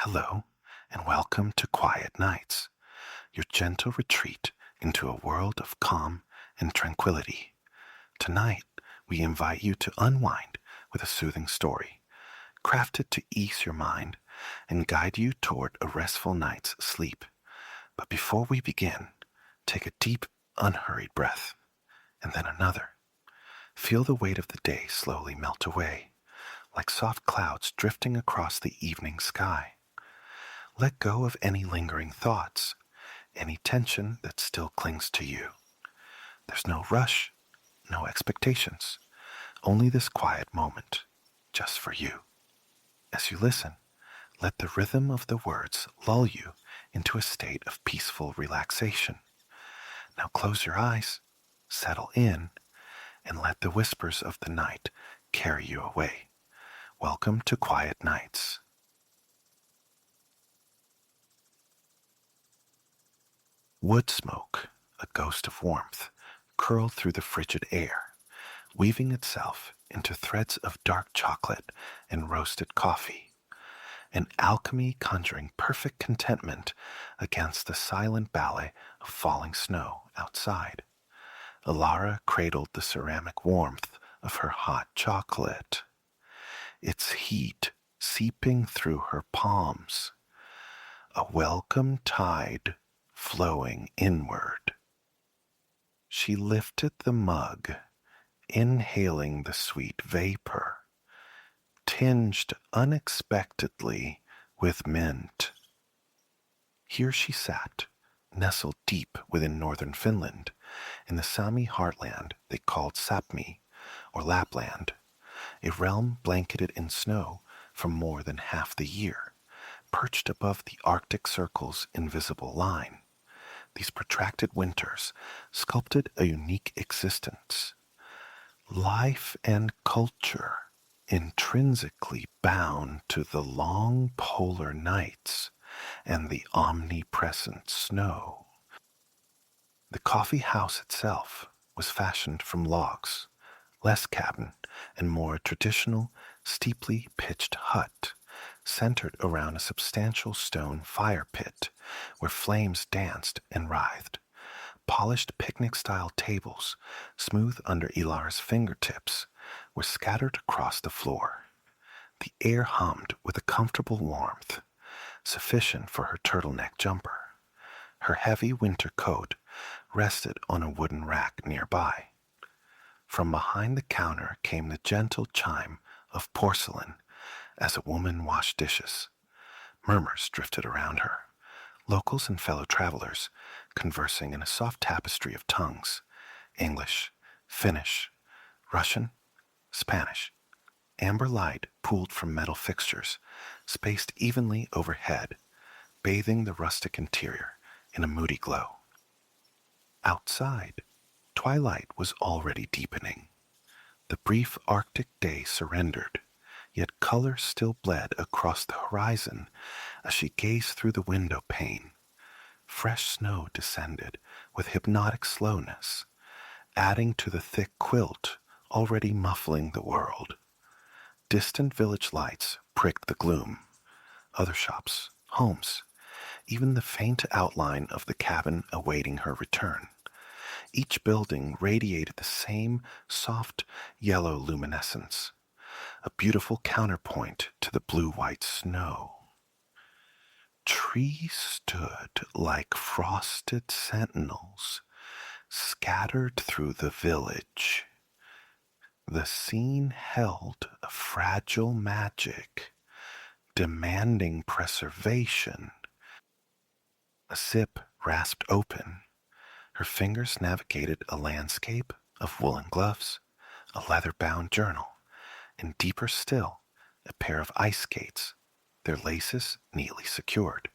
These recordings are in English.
Hello, and welcome to Quiet Nights, your gentle retreat into a world of calm and tranquility. Tonight, we invite you to unwind with a soothing story, crafted to ease your mind and guide you toward a restful night's sleep. But before we begin, take a deep, unhurried breath, and then another. Feel the weight of the day slowly melt away, like soft clouds drifting across the evening sky. Let go of any lingering thoughts, any tension that still clings to you. There's no rush, no expectations, only this quiet moment, just for you. As you listen, let the rhythm of the words lull you into a state of peaceful relaxation. Now close your eyes, settle in, and let the whispers of the night carry you away. Welcome to Quiet Nights. Wood smoke, a ghost of warmth, curled through the frigid air, weaving itself into threads of dark chocolate and roasted coffee, an alchemy conjuring perfect contentment against the silent ballet of falling snow outside. Alara cradled the ceramic warmth of her hot chocolate, its heat seeping through her palms, a welcome tide flowing inward. She lifted the mug, inhaling the sweet vapor, tinged unexpectedly with mint. Here she sat, nestled deep within northern Finland, in the Sami heartland they called Sapmi, or Lapland, a realm blanketed in snow for more than half the year, perched above the Arctic Circle's invisible line. These protracted winters sculpted a unique existence. Life and culture intrinsically bound to the long polar nights and the omnipresent snow. The coffee house itself was fashioned from logs, less cabin and more traditional, steeply pitched hut, centered around a substantial stone fire pit where flames danced and writhed. Polished picnic-style tables, smooth under Ilara's fingertips, were scattered across the floor. The air hummed with a comfortable warmth, sufficient for her turtleneck jumper. Her heavy winter coat rested on a wooden rack nearby. From behind the counter came the gentle chime of porcelain as a woman washed dishes. Murmurs drifted around her, locals and fellow travelers conversing in a soft tapestry of tongues: English, Finnish, Russian, Spanish. Amber light pooled from metal fixtures, spaced evenly overhead, bathing the rustic interior in a moody glow. Outside, twilight was already deepening. The brief Arctic day surrendered, yet color still bled across the horizon as she gazed through the window pane. Fresh snow descended with hypnotic slowness, adding to the thick quilt already muffling the world. Distant village lights pricked the gloom. Other shops, homes, even the faint outline of the cabin awaiting her return. Each building radiated the same soft yellow luminescence, a beautiful counterpoint to the blue-white snow. Trees stood like frosted sentinels, scattered through the village. The scene held a fragile magic, demanding preservation. A zip rasped open. Her fingers navigated a landscape of woolen gloves, a leather-bound journal, and deeper still, a pair of ice skates, their laces neatly secured.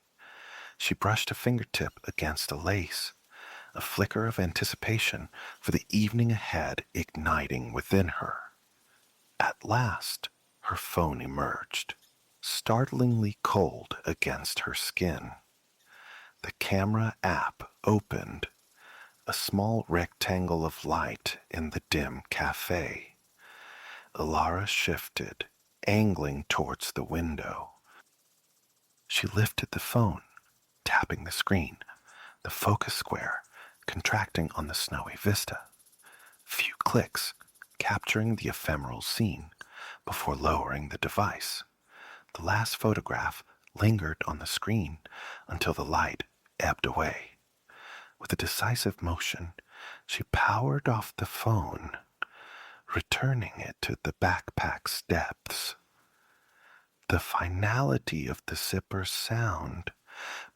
She brushed a fingertip against a lace, a flicker of anticipation for the evening ahead igniting within her. At last, her phone emerged, startlingly cold against her skin. The camera app opened, a small rectangle of light in the dim cafe. Alara shifted, angling towards the window. She lifted the phone, tapping the screen, the focus square contracting on the snowy vista. Few clicks, capturing the ephemeral scene before lowering the device. The last photograph lingered on the screen until the light ebbed away. With a decisive motion, she powered off the phone, returning it to the backpack's depths. The finality of the zipper's sound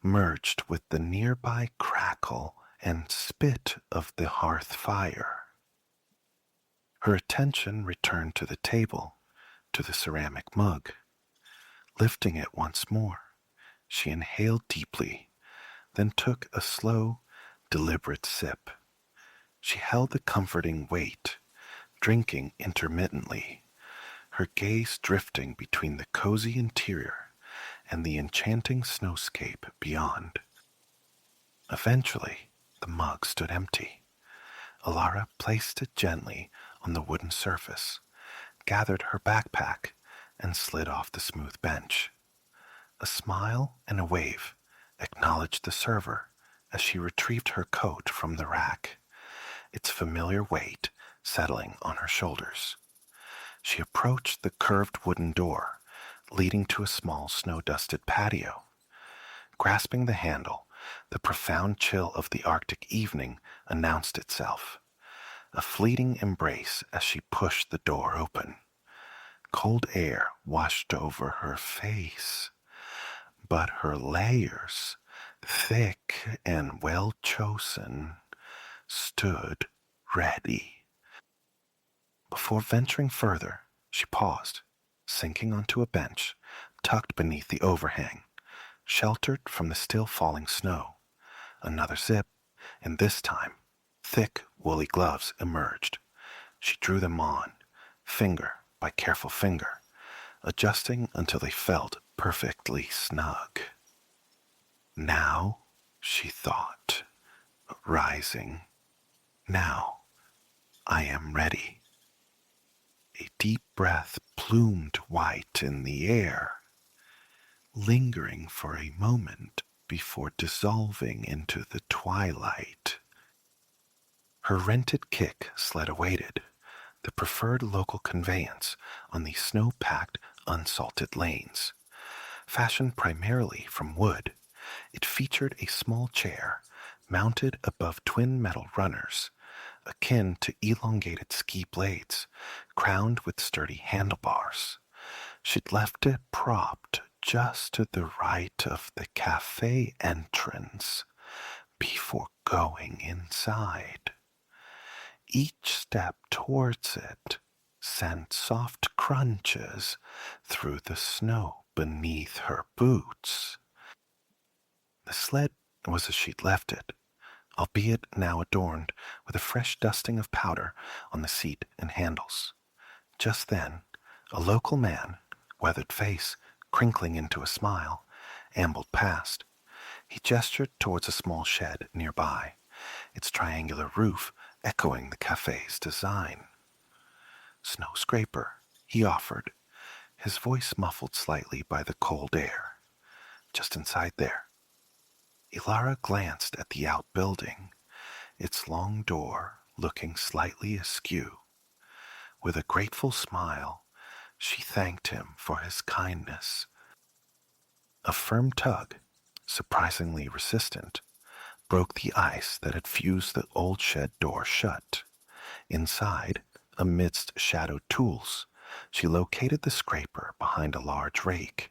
merged with the nearby crackle and spit of the hearth fire. Her attention returned to the table, to the ceramic mug. Lifting it once more, she inhaled deeply, then took a slow, deliberate sip. She held the comforting weight, drinking intermittently, her gaze drifting between the cozy interior and the enchanting snowscape beyond. Eventually, the mug stood empty. Alara placed it gently on the wooden surface, gathered her backpack, and slid off the smooth bench. A smile and a wave acknowledged the server as she retrieved her coat from the rack, its familiar weight settling on her shoulders. She approached the curved wooden door leading to a small snow-dusted patio. Grasping the handle, the profound chill of the Arctic evening announced itself. A fleeting embrace as she pushed the door open. Cold air washed over her face, but her layers, thick and well-chosen, stood ready. Before venturing further, she paused, sinking onto a bench tucked beneath the overhang, sheltered from the still falling snow. Another zip, and this time, thick, woolly gloves emerged. She drew them on, finger by careful finger, adjusting until they felt perfectly snug. Now, she thought, rising, now I am ready. A deep breath plumed white in the air, lingering for a moment before dissolving into the twilight. Her rented kick sled awaited, the preferred local conveyance on the snow-packed, unsalted lanes. Fashioned primarily from wood, it featured a small chair mounted above twin metal runners, akin to elongated ski blades, crowned with sturdy handlebars. She'd left it propped just to the right of the cafe entrance before going inside. Each step towards it sent soft crunches through the snow beneath her boots. The sled was as she'd left it, albeit now adorned with a fresh dusting of powder on the seat and handles. Just then, a local man, weathered face crinkling into a smile, ambled past. He gestured towards a small shed nearby, its triangular roof echoing the cafe's design. Snow scraper, he offered, his voice muffled slightly by the cold air. Just inside there. Ilara glanced at the outbuilding, its long door looking slightly askew. With a grateful smile, she thanked him for his kindness. A firm tug, surprisingly resistant, broke the ice that had fused the old shed door shut. Inside, amidst shadowed tools, she located the scraper behind a large rake.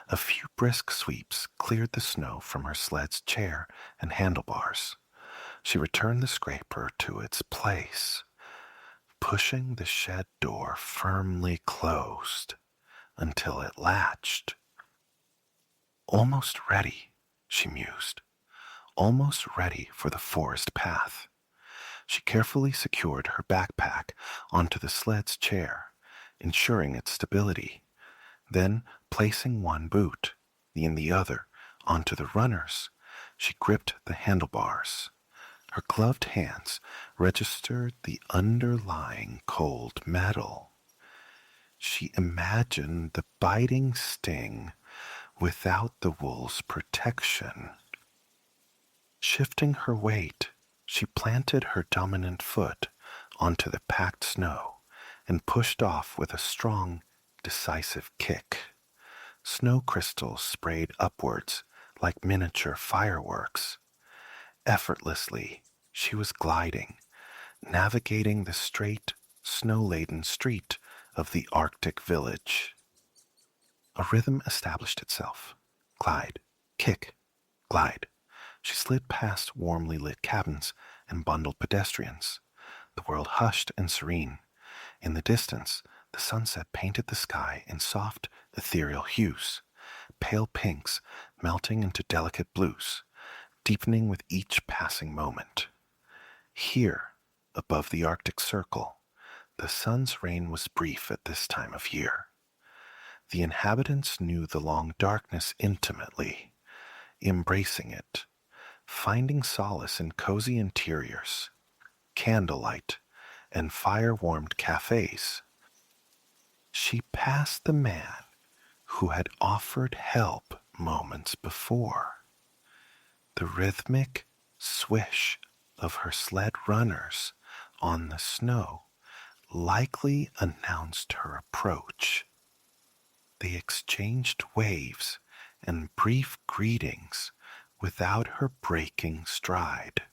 A few brisk sweeps cleared the snow from her sled's chair and handlebars. She returned the scraper to its place, pushing the shed door firmly closed until it latched. Almost ready, she mused, almost ready for the forest path. She carefully secured her backpack onto the sled's chair, ensuring its stability. Then, placing one boot, and the other, onto the runners, she gripped the handlebars. Her gloved hands registered the underlying cold metal. She imagined the biting sting without the wool's protection. Shifting her weight, she planted her dominant foot onto the packed snow and pushed off with a strong, decisive kick. Snow crystals sprayed upwards like miniature fireworks. Effortlessly, she was gliding, navigating the straight, snow-laden street of the Arctic village. A rhythm established itself. Glide, kick, glide. She slid past warmly lit cabins and bundled pedestrians. The world hushed and serene. In the distance, the sunset painted the sky in soft, ethereal hues, pale pinks melting into delicate blues, deepening with each passing moment. Here, above the Arctic Circle, the sun's reign was brief at this time of year. The inhabitants knew the long darkness intimately, embracing it, finding solace in cozy interiors, candlelight, and fire-warmed cafes. She passed the man who had offered help moments before. The rhythmic swish of her sled runners on the snow likely announced her approach. They exchanged waves and brief greetings without her breaking stride.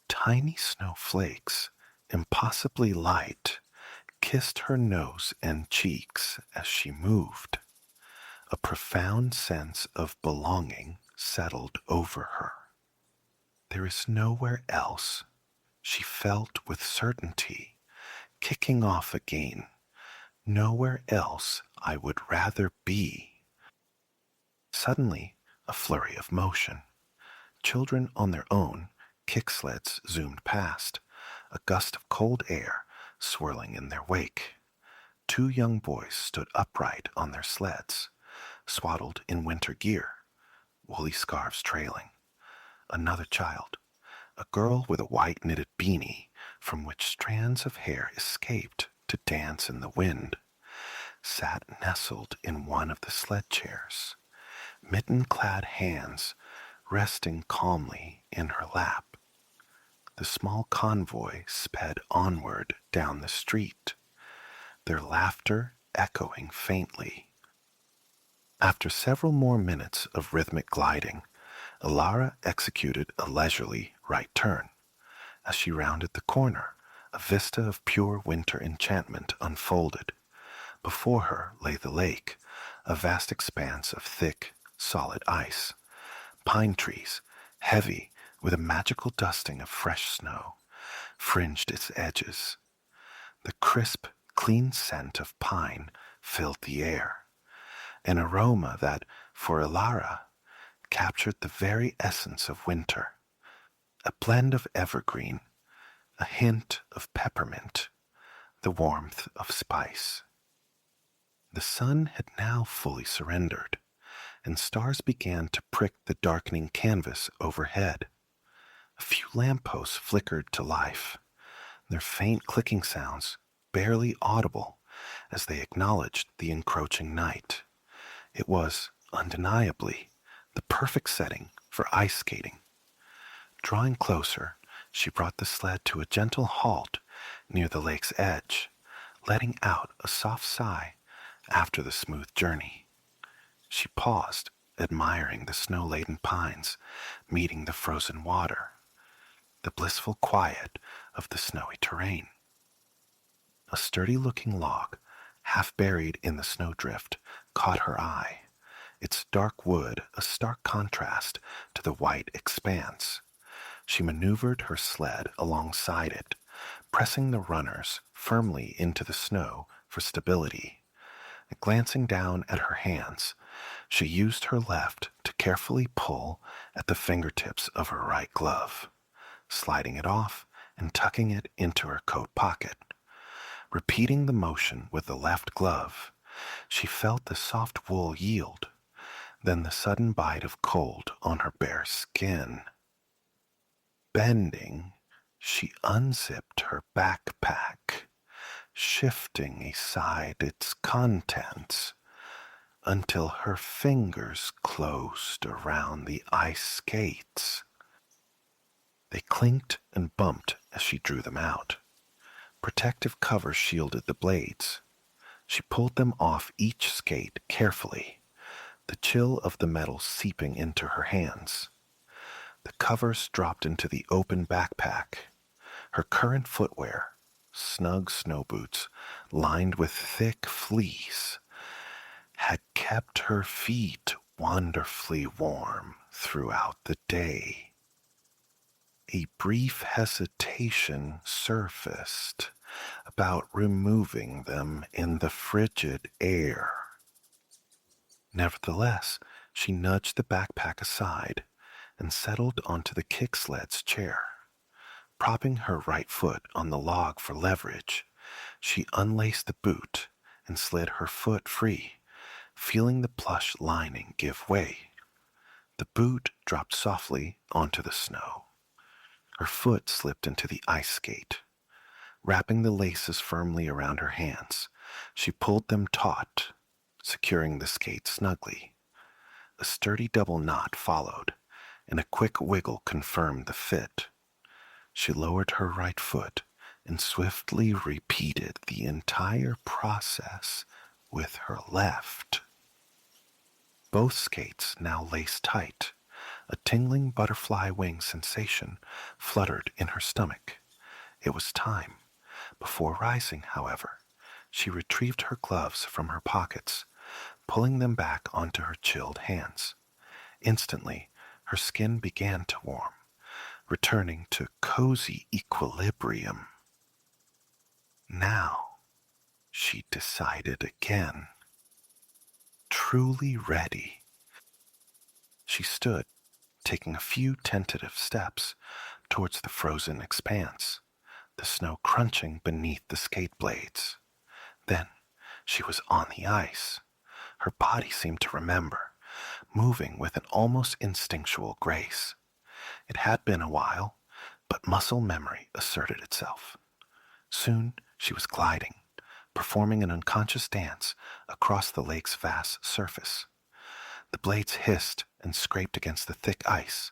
Tiny snowflakes, impossibly light, kissed her nose and cheeks as she moved. A profound sense of belonging settled over her. There is nowhere else, she felt with certainty, kicking off again. Nowhere else I would rather be. Suddenly, a flurry of motion. Children on their own, kick sleds zoomed past, a gust of cold air swirling in their wake. Two young boys stood upright on their sleds, swaddled in winter gear, woolly scarves trailing. Another child, a girl with a white knitted beanie from which strands of hair escaped to dance in the wind, sat nestled in one of the sled chairs, mitten-clad hands resting calmly in her lap. The small convoy sped onward down the street, their laughter echoing faintly. After several more minutes of rhythmic gliding, Alara executed a leisurely right turn. As she rounded the corner, a vista of pure winter enchantment unfolded. Before her lay the lake, a vast expanse of thick, solid ice. Pine trees, heavy with a magical dusting of fresh snow, fringed its edges. The crisp, clean scent of pine filled the air, an aroma that, for Alara, captured the very essence of winter. A blend of evergreen, a hint of peppermint, the warmth of spice. The sun had now fully surrendered, and stars began to prick the darkening canvas overhead. A few lampposts flickered to life, their faint clicking sounds barely audible as they acknowledged the encroaching night. It was, undeniably, the perfect setting for ice skating. Drawing closer, she brought the sled to a gentle halt near the lake's edge, letting out a soft sigh after the smooth journey. She paused, admiring the snow-laden pines meeting the frozen water, the blissful quiet of the snowy terrain. A sturdy-looking log, half buried in the snowdrift, caught her eye, its dark wood a stark contrast to the white expanse. She maneuvered her sled alongside it, pressing the runners firmly into the snow for stability. Glancing down at her hands, she used her left to carefully pull at the fingertips of her right glove, sliding it off and tucking it into her coat pocket. Repeating the motion with the left glove, she felt the soft wool yield, then the sudden bite of cold on her bare skin. Bending, she unzipped her backpack, shifting aside its contents. until her fingers closed around the ice skates. They clinked and bumped as she drew them out. Protective cover shielded the blades. She pulled them off each skate carefully, the chill of the metal seeping into her hands. The covers dropped into the open backpack. Her current footwear, snug snow boots lined with thick fleece, had kept her feet wonderfully warm throughout the day. A brief hesitation surfaced about removing them in the frigid air. Nevertheless, she nudged the backpack aside and settled onto the kick sled's chair. Propping her right foot on the log for leverage, she unlaced the boot and slid her foot free, feeling the plush lining give way. The boot dropped softly onto the snow. Her foot slipped into the ice skate. Wrapping the laces firmly around her hands, she pulled them taut, securing the skate snugly. A sturdy double knot followed, and a quick wiggle confirmed the fit. She lowered her right foot and swiftly repeated the entire process with her left. Both skates now laced tight. A tingling butterfly wing sensation fluttered in her stomach. It was time. Before rising, however, she retrieved her gloves from her pockets, pulling them back onto her chilled hands. Instantly, her skin began to warm, returning to cozy equilibrium. Now, she decided again. Truly ready. She stood, taking a few tentative steps towards the frozen expanse, the snow crunching beneath the skate blades. Then she was on the ice. Her body seemed to remember, moving with an almost instinctual grace. It had been a while, but muscle memory asserted itself. Soon she was gliding, performing an unconscious dance across the lake's vast surface. The blades hissed and scraped against the thick ice,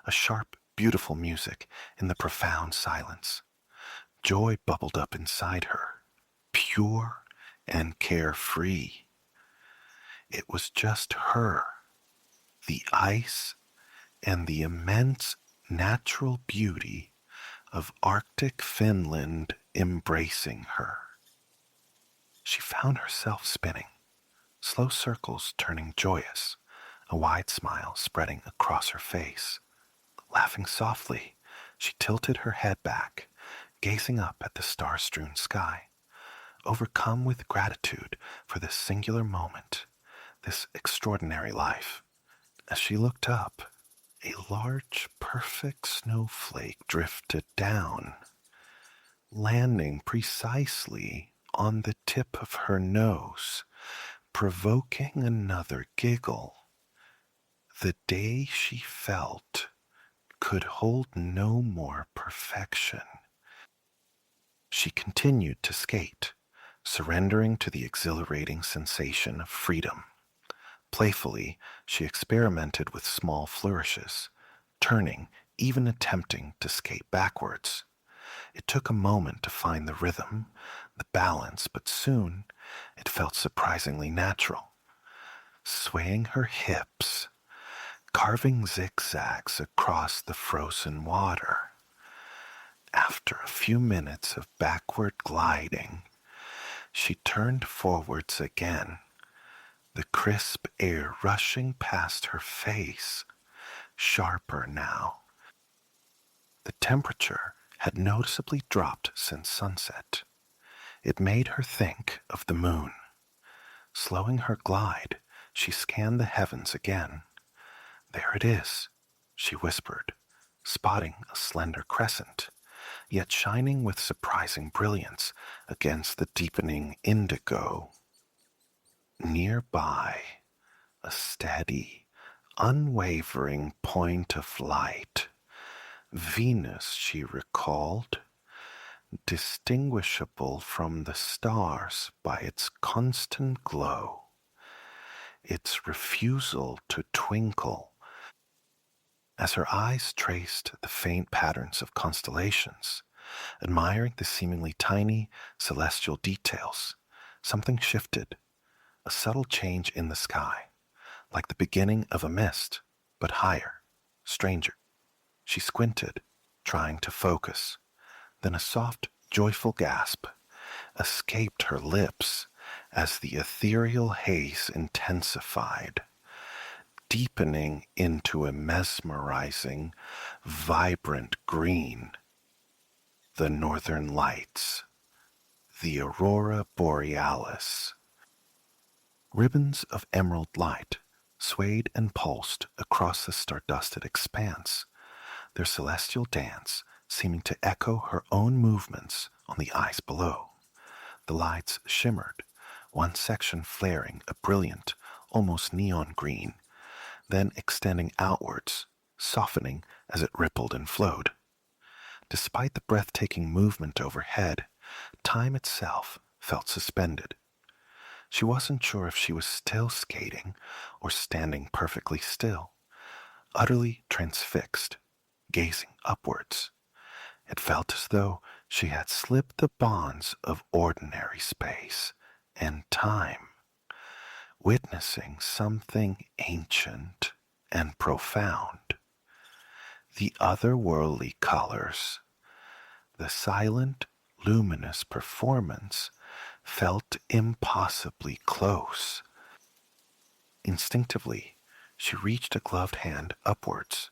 a sharp, beautiful music in the profound silence. Joy bubbled up inside her, pure and carefree. It was just her, the ice, and the immense natural beauty of Arctic Finland embracing her. She found herself spinning, slow circles turning joyous, a wide smile spreading across her face. Laughing softly, she tilted her head back, gazing up at the star-strewn sky, overcome with gratitude for this singular moment, this extraordinary life. As she looked up, a large, perfect snowflake drifted down, landing precisely on the tip of her nose, provoking another giggle. The day she felt could hold no more perfection. She continued to skate, surrendering to the exhilarating sensation of freedom. Playfully, she experimented with small flourishes, turning, even attempting to skate backwards. It took a moment to find the rhythm, the balance, but soon it felt surprisingly natural. Swaying her hips, carving zigzags across the frozen water. After a few minutes of backward gliding, she turned forwards again, the crisp air rushing past her face, sharper now. The temperature had noticeably dropped since sunset. It made her think of the moon. Slowing her glide, she scanned the heavens again. There it is, she whispered, spotting a slender crescent, yet shining with surprising brilliance against the deepening indigo. Nearby, a steady, unwavering point of light. Venus, she recalled, distinguishable from the stars by its constant glow. its refusal to twinkle. As her eyes traced the faint patterns of constellations, admiring the seemingly tiny celestial details, something shifted, a subtle change in the sky, like the beginning of a mist, but higher, stranger. She squinted, trying to focus. Then a soft, joyful gasp escaped her lips as the ethereal haze intensified, deepening into a mesmerizing, vibrant green. The northern lights, the aurora borealis. Ribbons of emerald light swayed and pulsed across the star-dusted expanse, their celestial dance seeming to echo her own movements on the ice below. The lights shimmered, one section flaring a brilliant, almost neon green, then extending outwards, softening as it rippled and flowed. Despite the breathtaking movement overhead, time itself felt suspended. She wasn't sure if she was still skating or standing perfectly still, utterly transfixed, gazing upwards. It felt as though she had slipped the bonds of ordinary space and time, witnessing something ancient and profound. The otherworldly colors, the silent, luminous performance felt impossibly close. Instinctively, she reached a gloved hand upwards,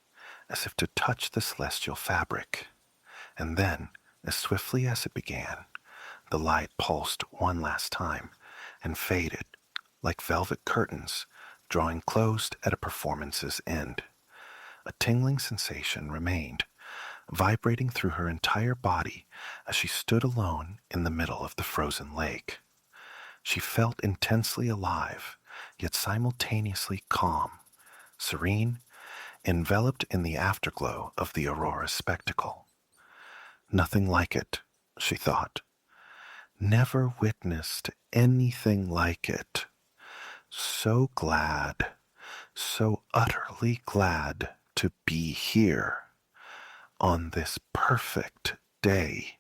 as if to touch the celestial fabric. And then, as swiftly as it began, the light pulsed one last time and faded, like velvet curtains drawing closed at a performance's end. A tingling sensation remained, vibrating through her entire body as she stood alone in the middle of the frozen lake. She felt intensely alive, yet simultaneously calm, serene, enveloped in the afterglow of the aurora spectacle. Nothing like it, she thought. Never witnessed anything like it. So glad, so utterly glad to be here on this perfect day.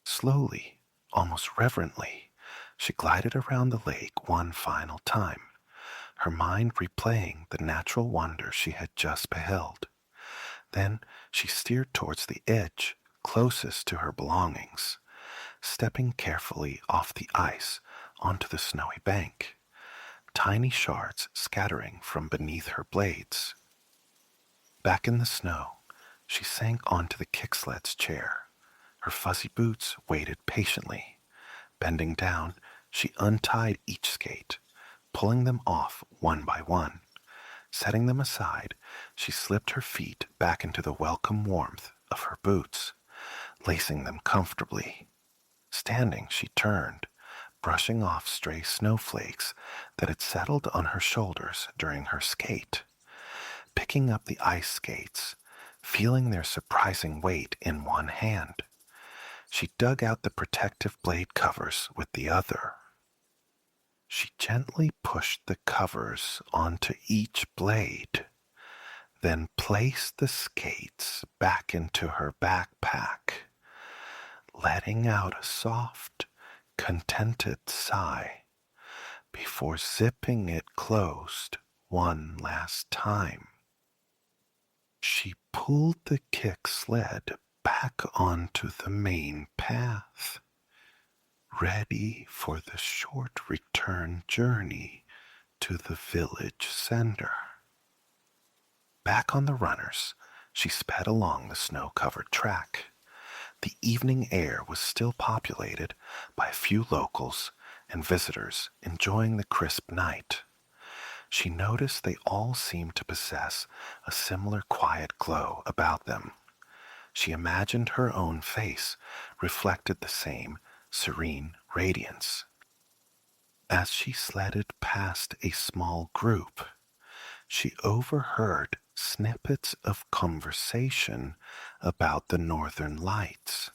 Slowly, almost reverently, she glided around the lake one final time, her mind replaying the natural wonder she had just beheld. Then she steered towards the edge closest to her belongings, stepping carefully off the ice onto the snowy bank, tiny shards scattering from beneath her blades. Back in the snow, she sank onto the kick-sled's chair. Her fuzzy boots waited patiently. Bending down, she untied each skate, pulling them off one by one. Setting them aside, she slipped her feet back into the welcome warmth of her boots, lacing them comfortably. Standing, she turned, brushing off stray snowflakes that had settled on her shoulders during her skate. Picking up the ice skates, feeling their surprising weight in one hand, she dug out the protective blade covers with the other. She gently pushed the covers onto each blade, then placed the skates back into her backpack, letting out a soft, contented sigh before zipping it closed one last time. She pulled the kick sled back onto the main path, ready for the short return journey to the village center. Back on the runners, she sped along the snow-covered track. The evening air was still populated by a few locals and visitors enjoying the crisp night. She noticed they all seemed to possess a similar quiet glow about them. She imagined her own face reflected the same serene radiance. As she sledded past a small group, she overheard snippets of conversation about the northern lights.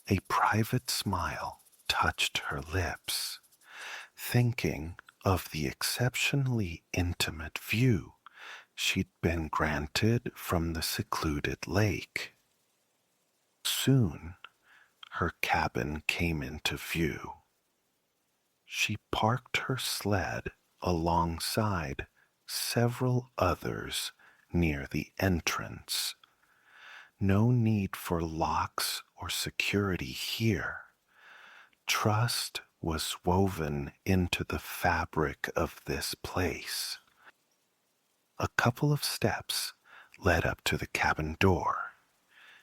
A private smile touched her lips, thinking of the exceptionally intimate view she'd been granted from the secluded lake. Soon, her cabin came into view. She parked her sled alongside several others near the entrance. No need for locks or security here. Trust was woven into the fabric of this place. A couple of steps led up to the cabin door.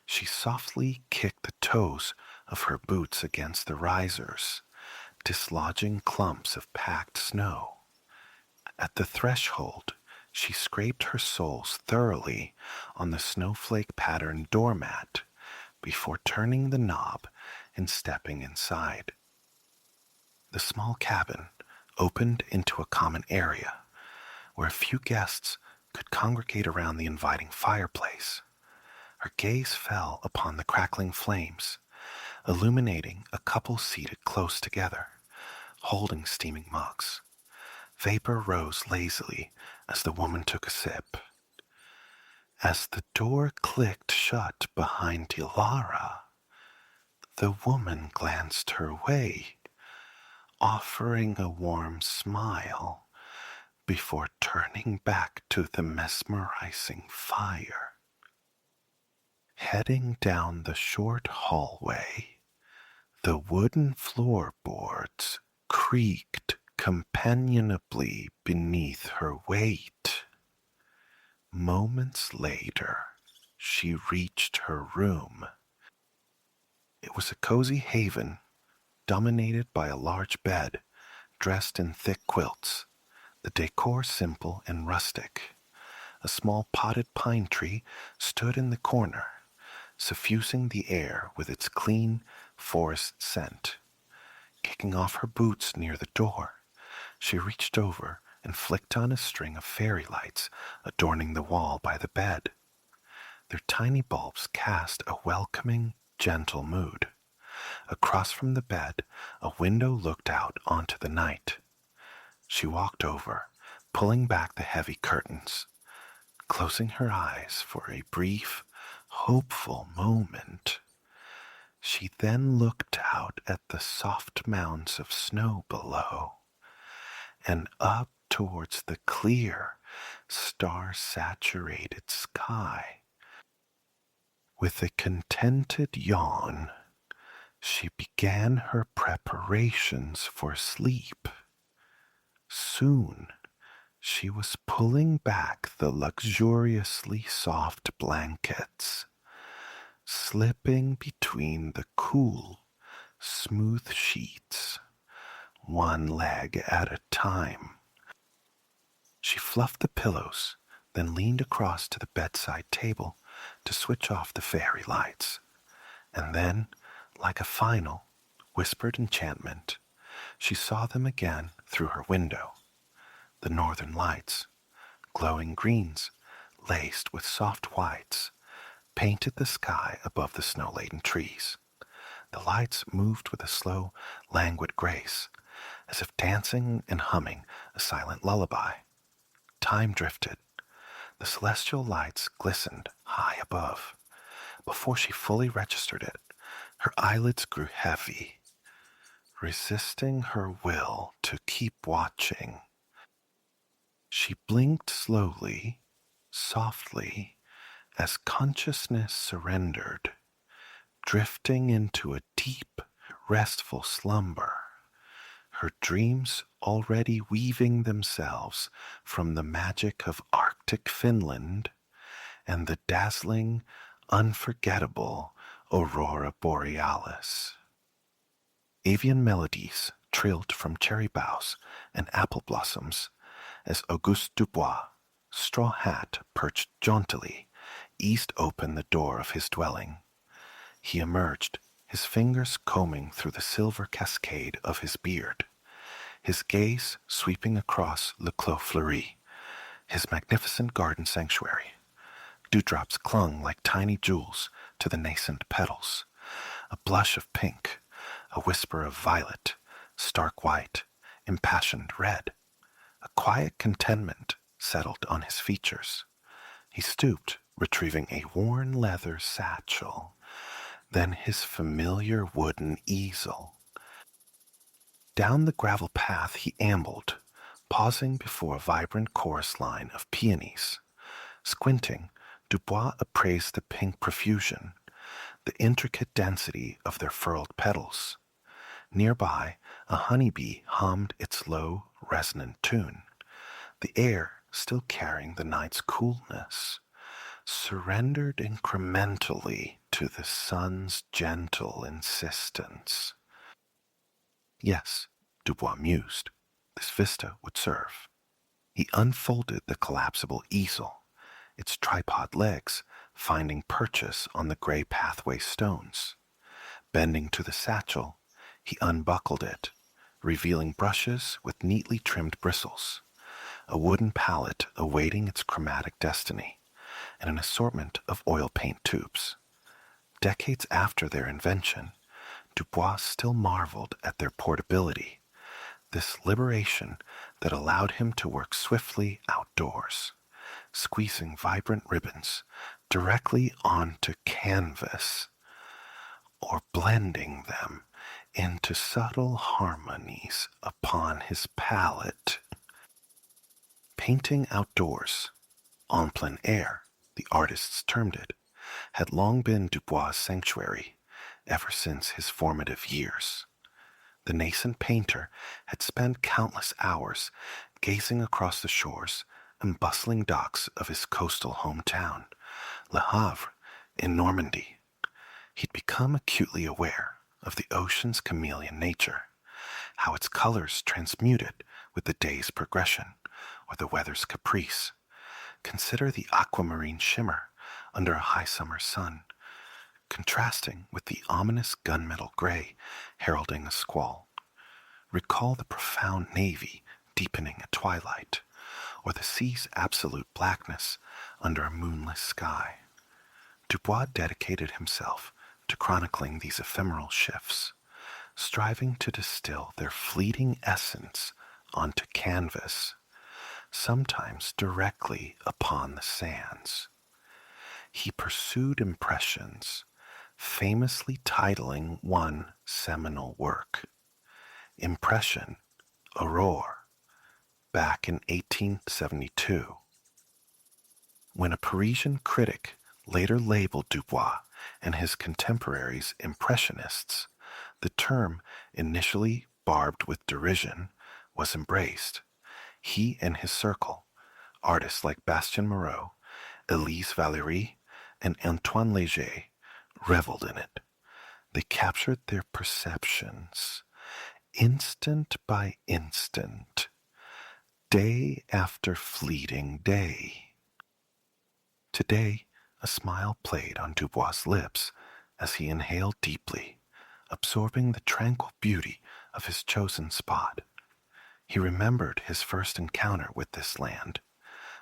She softly kicked the toes of her boots against the risers, dislodging clumps of packed snow. At the threshold, she scraped her soles thoroughly on the snowflake-patterned doormat before turning the knob and stepping inside. The small cabin opened into a common area where a few guests could congregate around the inviting fireplace. Her gaze fell upon the crackling flames, illuminating a couple seated close together, holding steaming mugs. Vapor rose lazily as the woman took a sip. As the door clicked shut behind Dilara, the woman glanced her way, offering a warm smile before turning back to the mesmerizing fire. Heading down the short hallway, the wooden floorboards creaked companionably beneath her weight. Moments later, she reached her room. It was a cozy haven, dominated by a large bed dressed in thick quilts, the decor simple and rustic. A small potted pine tree stood in the corner, suffusing the air with its clean forest scent. Kicking off her boots near the door, she reached over and flicked on a string of fairy lights adorning the wall by the bed. Their tiny bulbs cast a welcoming, gentle mood. Across from the bed, a window looked out onto the night. She walked over, pulling back the heavy curtains, closing her eyes for a brief, hopeful moment. She then looked out at the soft mounds of snow below and up towards the clear, star-saturated sky. With a contented yawn, she began her preparations for sleep. Soon, she was pulling back the luxuriously soft blankets, slipping between the cool, smooth sheets, one leg at a time. She fluffed the pillows, then leaned across to the bedside table to switch off the fairy lights. And then, like a final, whispered enchantment, she saw them again through her window. The northern lights, glowing greens, laced with soft whites, painted the sky above the snow-laden trees. The lights moved with a slow, languid grace, as if dancing and humming a silent lullaby. Time drifted. The celestial lights glistened high above. Before she fully registered it, her eyelids grew heavy, resisting her will to keep watching. She blinked slowly, softly, as consciousness surrendered, drifting into a deep, restful slumber, her dreams already weaving themselves from the magic of Arctic Finland and the dazzling, unforgettable aurora borealis. Avian melodies trilled from cherry boughs and apple blossoms as Auguste Dubois, straw hat perched jauntily, eased open the door of his dwelling. He emerged, his fingers combing through the silver cascade of his beard, his gaze sweeping across Le Clos Fleuri, his magnificent garden sanctuary. Dewdrops clung like tiny jewels to the nascent petals, a blush of pink, a whisper of violet, stark white, impassioned red. A quiet contentment settled on his features. He stooped, retrieving a worn leather satchel, then his familiar wooden easel. Down the gravel path he ambled, pausing before a vibrant chorus line of peonies. Squinting, Dubois appraised the pink profusion, the intricate density of their furled petals. Nearby, a honeybee hummed its low, resonant tune, the air still carrying the night's coolness, surrendered incrementally to the sun's gentle insistence. Yes, Dubois mused, this vista would serve. He unfolded the collapsible easel, its tripod legs finding purchase on the gray pathway stones. Bending to the satchel, he unbuckled it, revealing brushes with neatly trimmed bristles, a wooden palette awaiting its chromatic destiny, and an assortment of oil paint tubes. Decades after their invention, Dubois still marveled at their portability, this liberation that allowed him to work swiftly outdoors, squeezing vibrant ribbons directly onto canvas or blending them into subtle harmonies upon his palette. Painting outdoors, en plein air, the artists termed it, had long been Dubois' sanctuary ever since his formative years. The nascent painter had spent countless hours gazing across the shores and bustling docks of his coastal hometown, Le Havre, in Normandy. He'd become acutely aware of the ocean's chameleon nature, how its colors transmuted with the day's progression or the weather's caprice. Consider the aquamarine shimmer under a high summer sun, contrasting with the ominous gunmetal gray heralding a squall. Recall the profound navy deepening at twilight, or the sea's absolute blackness under a moonless sky. Dubois dedicated himself to chronicling these ephemeral shifts, striving to distill their fleeting essence onto canvas, sometimes directly upon the sands. He pursued impressions, famously titling one seminal work, Impression, Aurore, back in 1872. When a Parisian critic later labeled Dubois and his contemporaries impressionists, the term, initially barbed with derision, was embraced. He and his circle, artists like Bastien Moreau, Elise Valéry, and Antoine Léger, reveled in it. They captured their perceptions, instant by instant, day after fleeting day. Today, a smile played on Dubois' lips as he inhaled deeply, absorbing the tranquil beauty of his chosen spot. He remembered his first encounter with this land,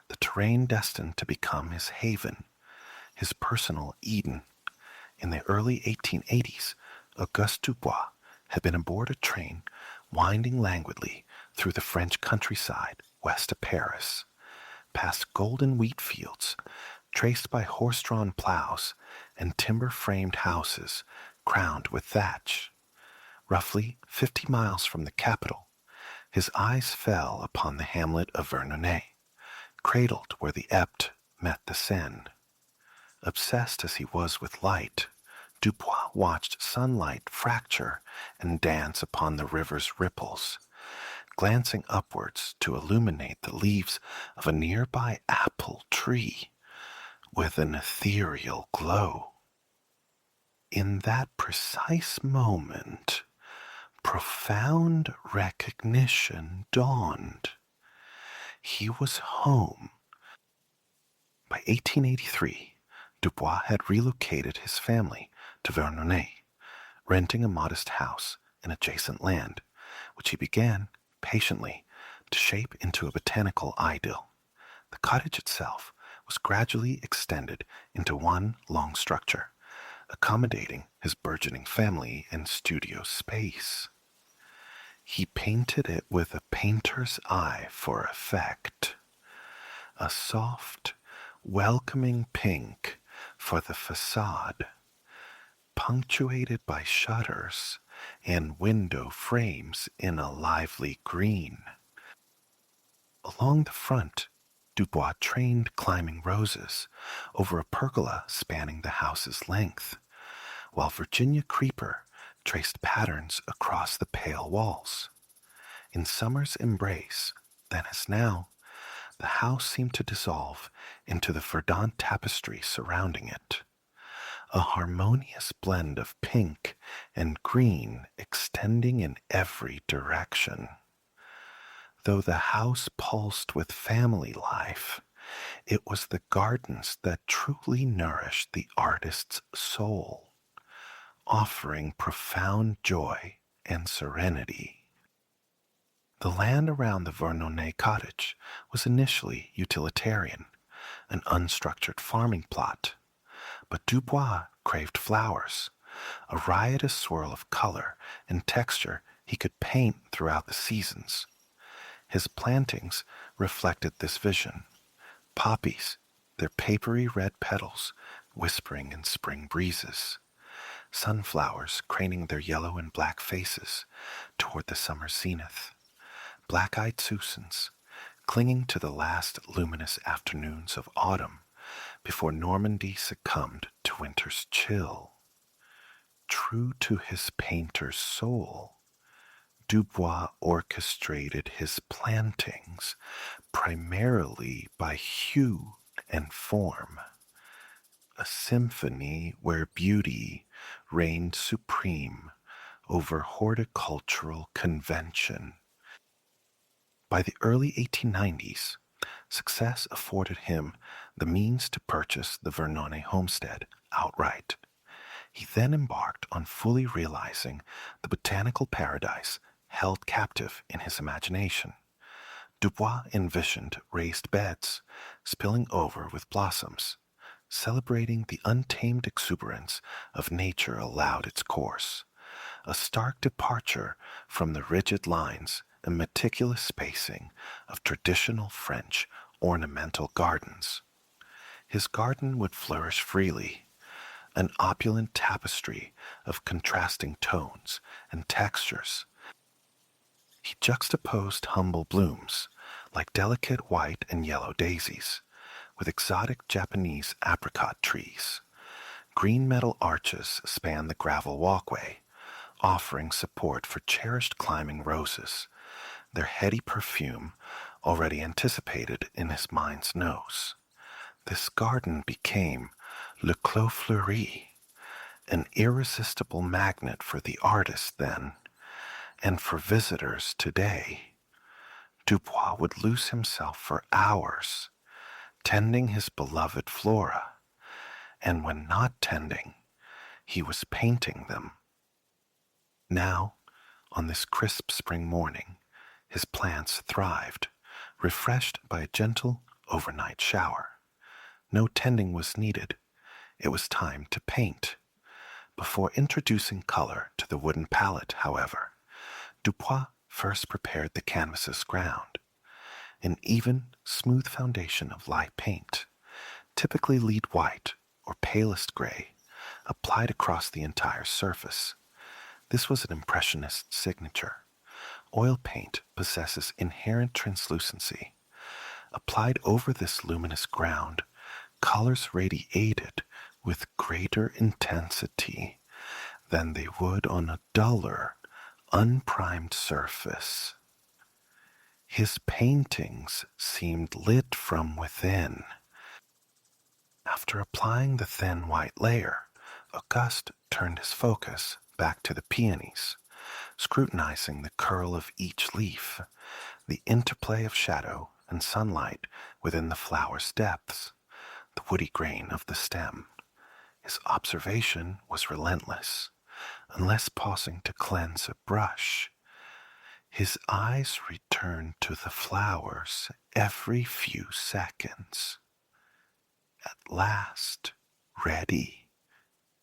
the terrain destined to become his haven, his personal Eden. In the early 1880s, Auguste Dubois had been aboard a train winding languidly through the French countryside west of Paris, past golden wheat fields traced by horse-drawn plows and timber-framed houses crowned with thatch. Roughly 50 miles from the capital, his eyes fell upon the hamlet of Vernonnet, cradled where the Epte met the Seine. Obsessed as he was with light, Dubois watched sunlight fracture and dance upon the river's ripples, glancing upwards to illuminate the leaves of a nearby apple tree with an ethereal glow. In that precise moment, profound recognition dawned. He was home. By 1883, Dubois had relocated his family to Vernonnet, renting a modest house in adjacent land, which he began, patiently, to shape into a botanical idyll. The cottage itself was gradually extended into one long structure, accommodating his burgeoning family and studio space. He painted it with a painter's eye for effect, a soft, welcoming pink for the facade, punctuated by shutters and window frames in a lively green. Along the front, Dubois trained climbing roses over a pergola spanning the house's length, while Virginia creeper traced patterns across the pale walls. In summer's embrace, then as now, the house seemed to dissolve into the verdant tapestry surrounding it, a harmonious blend of pink and green extending in every direction. Though the house pulsed with family life, it was the gardens that truly nourished the artist's soul, offering profound joy and serenity. The land around the Vernonnet cottage was initially utilitarian, an unstructured farming plot, but Dubois craved flowers, a riotous swirl of color and texture he could paint throughout the seasons. His plantings reflected this vision: poppies, their papery red petals whispering in spring breezes, sunflowers craning their yellow and black faces toward the summer zenith, black-eyed Susans clinging to the last luminous afternoons of autumn before Normandy succumbed to winter's chill. True to his painter's soul, Dubois orchestrated his plantings primarily by hue and form, a symphony where beauty reigned supreme over horticultural convention. By the early 1890s, success afforded him the means to purchase the Vernonnet homestead outright. He then embarked on fully realizing the botanical paradise held captive in his imagination. Dubois envisioned raised beds spilling over with blossoms, celebrating the untamed exuberance of nature allowed its course, a stark departure from the rigid lines and meticulous spacing of traditional French ornamental gardens. His garden would flourish freely, an opulent tapestry of contrasting tones and textures. He juxtaposed humble blooms, like delicate white and yellow daisies, with exotic Japanese apricot trees. Green metal arches span the gravel walkway, offering support for cherished climbing roses, their heady perfume already anticipated in his mind's nose. This garden became Le Clos Fleuri, an irresistible magnet for the artist then, and for visitors today. Dubois would lose himself for hours, tending his beloved flora, and when not tending, he was painting them. Now, on this crisp spring morning, his plants thrived, refreshed by a gentle overnight shower. No tending was needed. It was time to paint. Before introducing color to the wooden palette, however, Dubois first prepared the canvas's ground, an even, smooth foundation of light paint, typically lead white or palest gray, applied across the entire surface. This was an impressionist signature. Oil paint possesses inherent translucency. Applied over this luminous ground, colors radiated with greater intensity than they would on a duller, unprimed surface. His paintings seemed lit from within. After applying the thin white layer, Auguste turned his focus back to the peonies, scrutinizing the curl of each leaf, the interplay of shadow and sunlight within the flower's depths, the woody grain of the stem. His observation was relentless. Unless pausing to cleanse a brush, his eyes returned to the flowers every few seconds. At last, ready,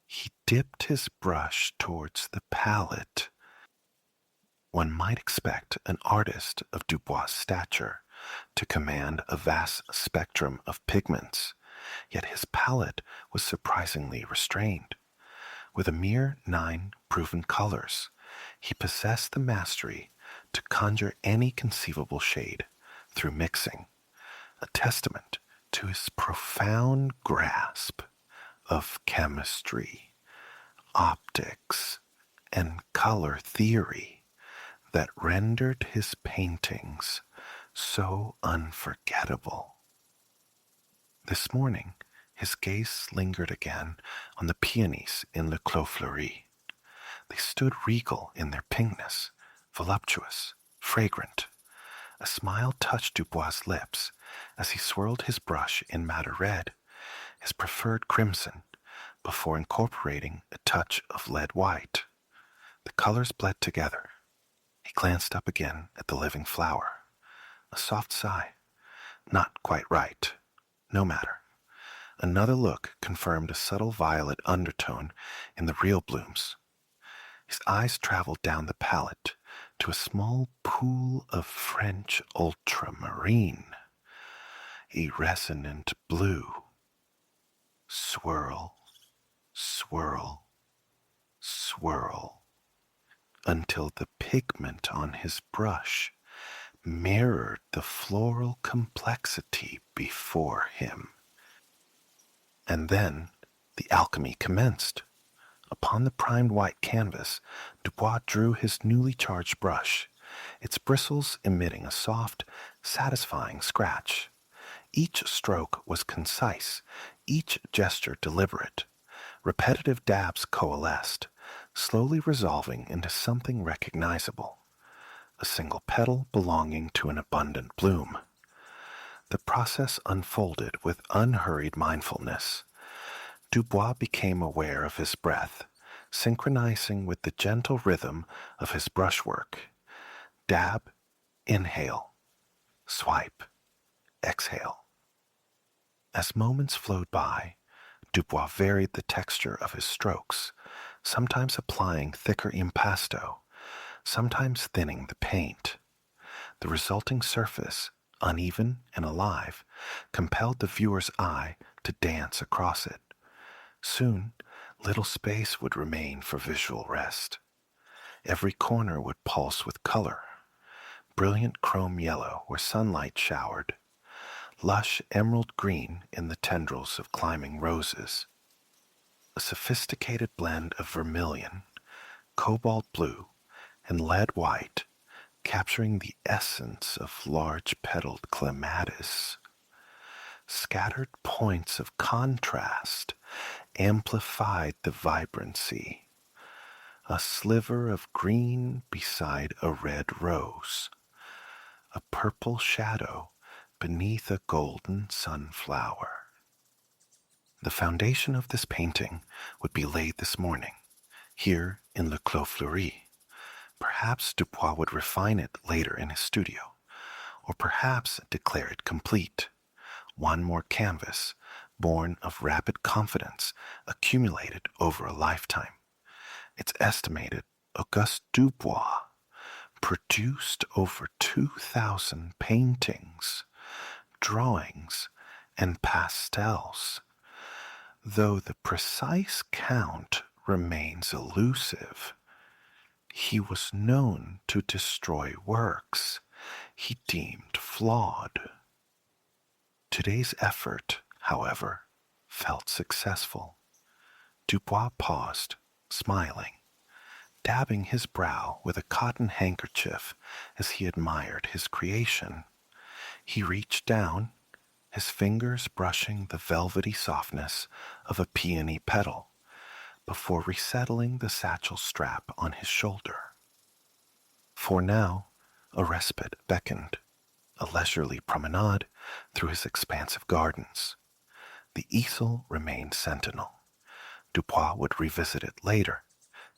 he dipped his brush towards the palette. One might expect an artist of Dubois' stature to command a vast spectrum of pigments, yet his palette was surprisingly restrained. With a mere 9 proven colors, he possessed the mastery to conjure any conceivable shade through mixing, a testament to his profound grasp of chemistry, optics, and color theory that rendered his paintings so unforgettable. This morning, his gaze lingered again on the peonies in Le Clos Fleuri. They stood regal in their pinkness, voluptuous, fragrant. A smile touched Dubois' lips as he swirled his brush in madder red, his preferred crimson, before incorporating a touch of lead white. The colors bled together. He glanced up again at the living flower. A soft sigh. Not quite right. No matter. Another look confirmed a subtle violet undertone in the real blooms. His eyes traveled down the palette to a small pool of French ultramarine, a resonant blue. Swirl, swirl, swirl, until the pigment on his brush mirrored the floral complexity before him. And then the alchemy commenced. Upon the primed white canvas, Dubois drew his newly charged brush, its bristles emitting a soft, satisfying scratch. Each stroke was concise, each gesture deliberate. Repetitive dabs coalesced, slowly resolving into something recognizable. A single petal belonging to an abundant bloom. The process unfolded with unhurried mindfulness. Dubois became aware of his breath, synchronizing with the gentle rhythm of his brushwork. Dab, inhale, swipe, exhale. As moments flowed by, Dubois varied the texture of his strokes, sometimes applying thicker impasto, sometimes thinning the paint. The resulting surface, uneven and alive, compelled the viewer's eye to dance across it. Soon, little space would remain for visual rest. Every corner would pulse with color. Brilliant chrome yellow where sunlight showered, lush emerald green in the tendrils of climbing roses, a sophisticated blend of vermilion, cobalt blue, and lead white, capturing the essence of large-petaled clematis. Scattered points of contrast amplified the vibrancy. A sliver of green beside a red rose, a purple shadow beneath a golden sunflower. The foundation of this painting would be laid this morning, here in Le Clos Fleuri. Perhaps Dubois would refine it later in his studio, or perhaps declare it complete. One more canvas, born of rapid confidence, accumulated over a lifetime. It's estimated Auguste Dubois produced over 2,000 paintings, drawings, and pastels, though the precise count remains elusive. He was known to destroy works he deemed flawed. Today's effort, however, felt successful. Dubois paused, smiling, dabbing his brow with a cotton handkerchief as he admired his creation. He reached down, his fingers brushing the velvety softness of a peony petal, before resettling the satchel strap on his shoulder. For now, a respite beckoned, a leisurely promenade through his expansive gardens. The easel remained sentinel. Dubois would revisit it later,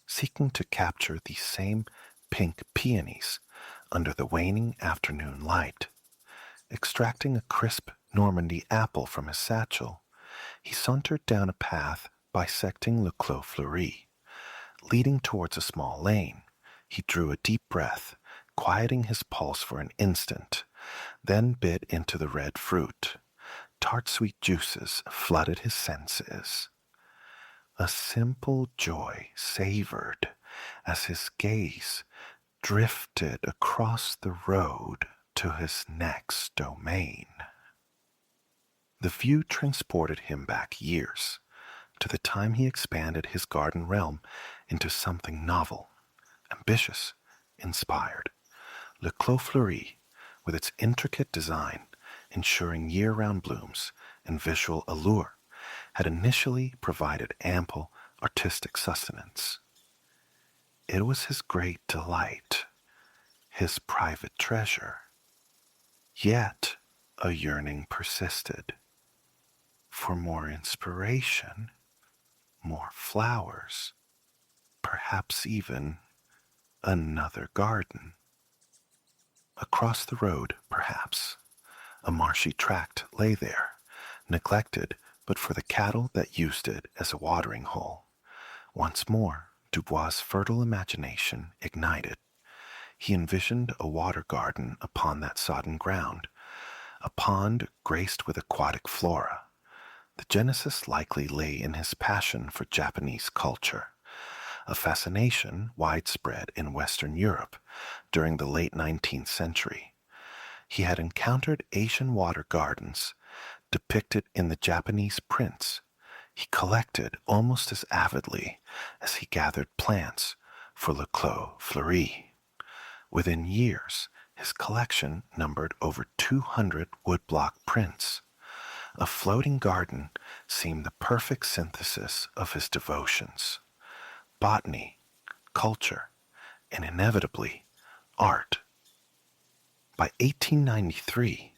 seeking to capture these same pink peonies under the waning afternoon light. Extracting a crisp Normandy apple from his satchel, he sauntered down a path bisecting Le Clos Fleuri, leading towards a small lane, He drew a deep breath, quieting his pulse for an instant, then bit into the red fruit. Tart sweet juices flooded his senses. A simple joy savored as his gaze drifted across the road to his next domain. The view transported him back years, to the time he expanded his garden realm into something novel, ambitious, inspired. Le Clos Fleuri, with its intricate design, ensuring year-round blooms and visual allure, had initially provided ample artistic sustenance. It was his great delight, his private treasure. Yet a yearning persisted for more inspiration, more flowers, perhaps even another garden. Across the road, perhaps, a marshy tract lay there, neglected but for the cattle that used it as a watering hole. Once more, Dubois' fertile imagination ignited. He envisioned a water garden upon that sodden ground, a pond graced with aquatic flora. The genesis likely lay in his passion for Japanese culture, a fascination widespread in Western Europe during the late 19th century. He had encountered Asian water gardens depicted in the Japanese prints. He collected almost as avidly as he gathered plants for Le Clos Fleuri. Within years, his collection numbered over 200 woodblock prints. A floating garden seemed the perfect synthesis of his devotions. Botany, culture, and inevitably, art. By 1893,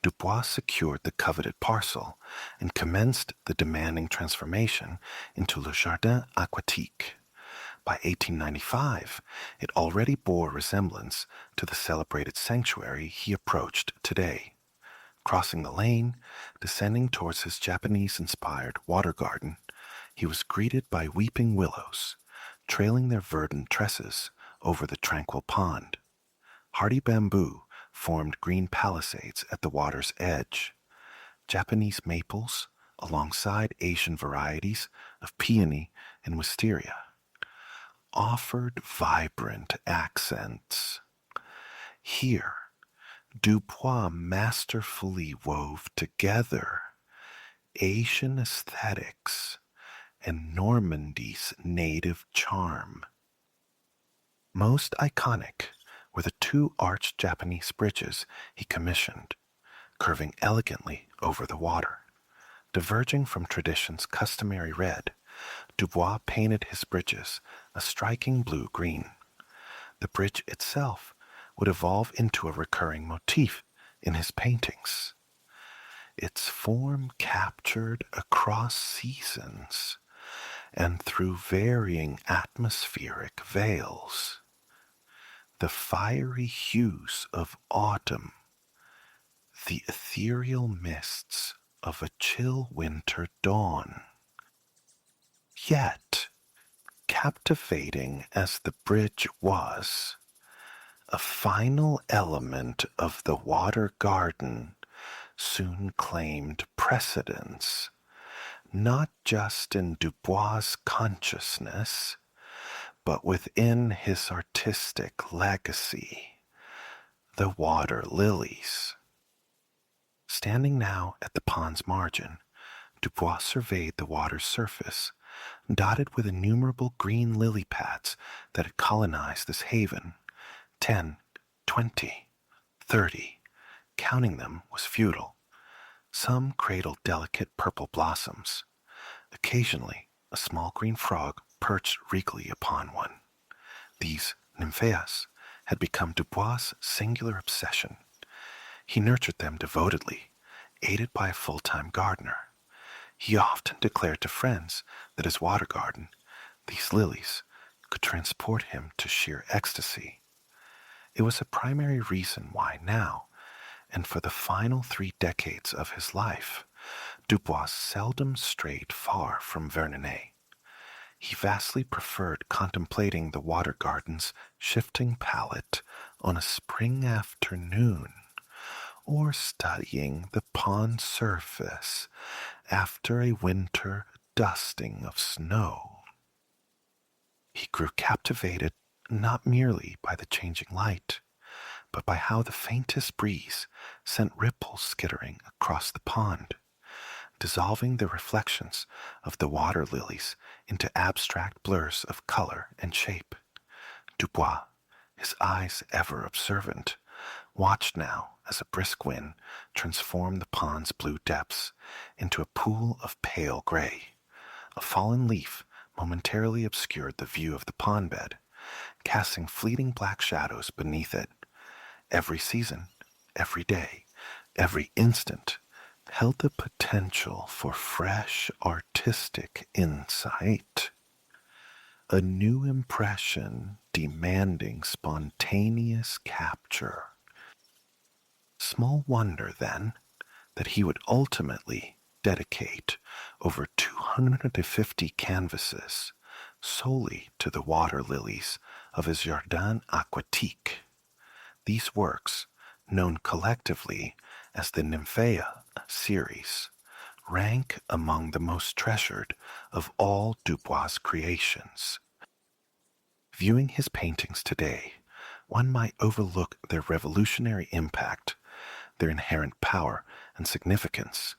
Dubois secured the coveted parcel and commenced the demanding transformation into Le Jardin Aquatique. By 1895, it already bore resemblance to the celebrated sanctuary he approached today. Crossing the lane, descending towards his Japanese-inspired water garden, he was greeted by weeping willows, trailing their verdant tresses over the tranquil pond. Hardy bamboo formed green palisades at the water's edge. Japanese maples, alongside Asian varieties of peony and wisteria, offered vibrant accents. Here, Dubois masterfully wove together Asian aesthetics and Normandy's native charm. Most iconic were the two arched Japanese bridges he commissioned, curving elegantly over the water. Diverging from tradition's customary red, Dubois painted his bridges a striking blue-green. The bridge itself would evolve into a recurring motif in his paintings, its form captured across seasons and through varying atmospheric veils. The fiery hues of autumn, the ethereal mists of a chill winter dawn. Yet, captivating as the bridge was, a final element of the water garden soon claimed precedence, not just in Dubois' consciousness, but within his artistic legacy, the water lilies. Standing now at the pond's margin, Dubois surveyed the water's surface, dotted with innumerable green lily pads that had colonized this haven. 10, 20, 30. Counting them was futile. Some cradled delicate purple blossoms. Occasionally, a small green frog perched regally upon one. These nymphaeas had become Dubois' singular obsession. He nurtured them devotedly, aided by a full-time gardener. He often declared to friends that his water garden, these lilies, could transport him to sheer ecstasy. It was a primary reason why now, and for the final 3 decades of his life, Dubois seldom strayed far from Vernonnet. He vastly preferred contemplating the water garden's shifting palette on a spring afternoon, or studying the pond surface after a winter dusting of snow. He grew captivated not merely by the changing light, but by how the faintest breeze sent ripples skittering across the pond, dissolving the reflections of the water lilies into abstract blurs of color and shape. Dubois, his eyes ever observant, watched now as a brisk wind transformed the pond's blue depths into a pool of pale gray. A fallen leaf momentarily obscured the view of the pond bed, casting fleeting black shadows beneath it. Every season, every day, every instant held the potential for fresh artistic insight. A new impression demanding spontaneous capture. Small wonder, then, that he would ultimately dedicate over 250 canvases solely to the water lilies of his Jardin Aquatique. These works, known collectively as the Nymphaea series, rank among the most treasured of all Dubois' creations. Viewing his paintings today, one might overlook their revolutionary impact, their inherent power and significance,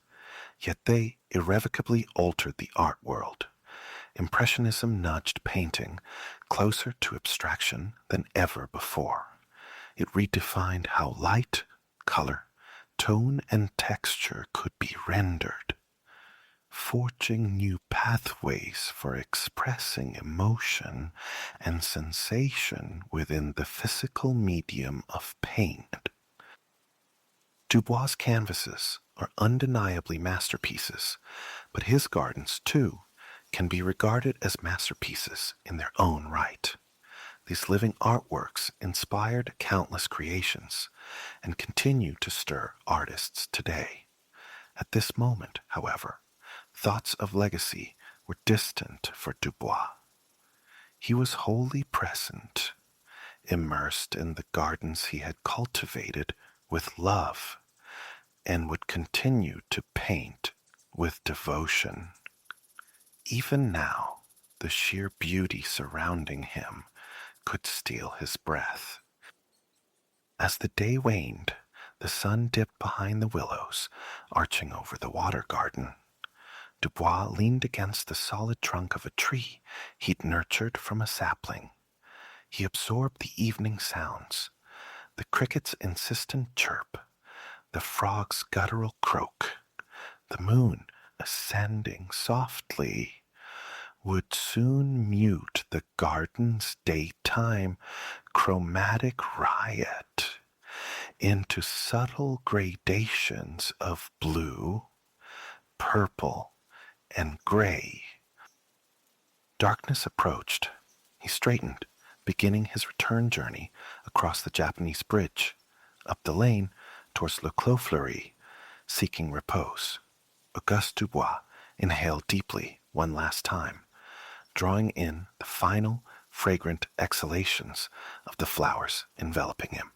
yet they irrevocably altered the art world. Impressionism nudged painting closer to abstraction than ever before. It redefined how light, color, tone, and texture could be rendered, forging new pathways for expressing emotion and sensation within the physical medium of paint. Dubois' canvases are undeniably masterpieces, but his gardens, too, can be regarded as masterpieces in their own right. These living artworks inspired countless creations and continue to stir artists today. At this moment, however, thoughts of legacy were distant for Dubois. He was wholly present, immersed in the gardens he had cultivated with love, and would continue to paint with devotion. Even now, the sheer beauty surrounding him could steal his breath. As the day waned, the sun dipped behind the willows, arching over the water garden. Dubois leaned against the solid trunk of a tree he'd nurtured from a sapling. He absorbed the evening sounds, the cricket's insistent chirp, the frog's guttural croak. The moon, ascending softly, would soon mute the garden's daytime chromatic riot into subtle gradations of blue, purple, and gray. Darkness approached. He straightened, beginning his return journey across the Japanese bridge, up the lane towards Le Clos Fleuri, seeking repose. Auguste Dubois inhaled deeply one last time, drawing in the final, fragrant exhalations of the flowers enveloping him.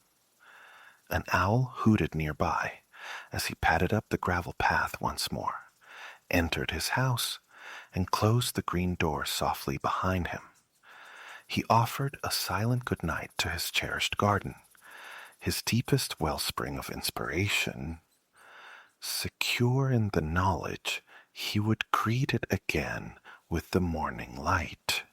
An owl hooted nearby as he padded up the gravel path once more, entered his house, and closed the green door softly behind him. He offered a silent good night to his cherished garden, his deepest wellspring of inspiration, secure in the knowledge he would greet it again with the morning light.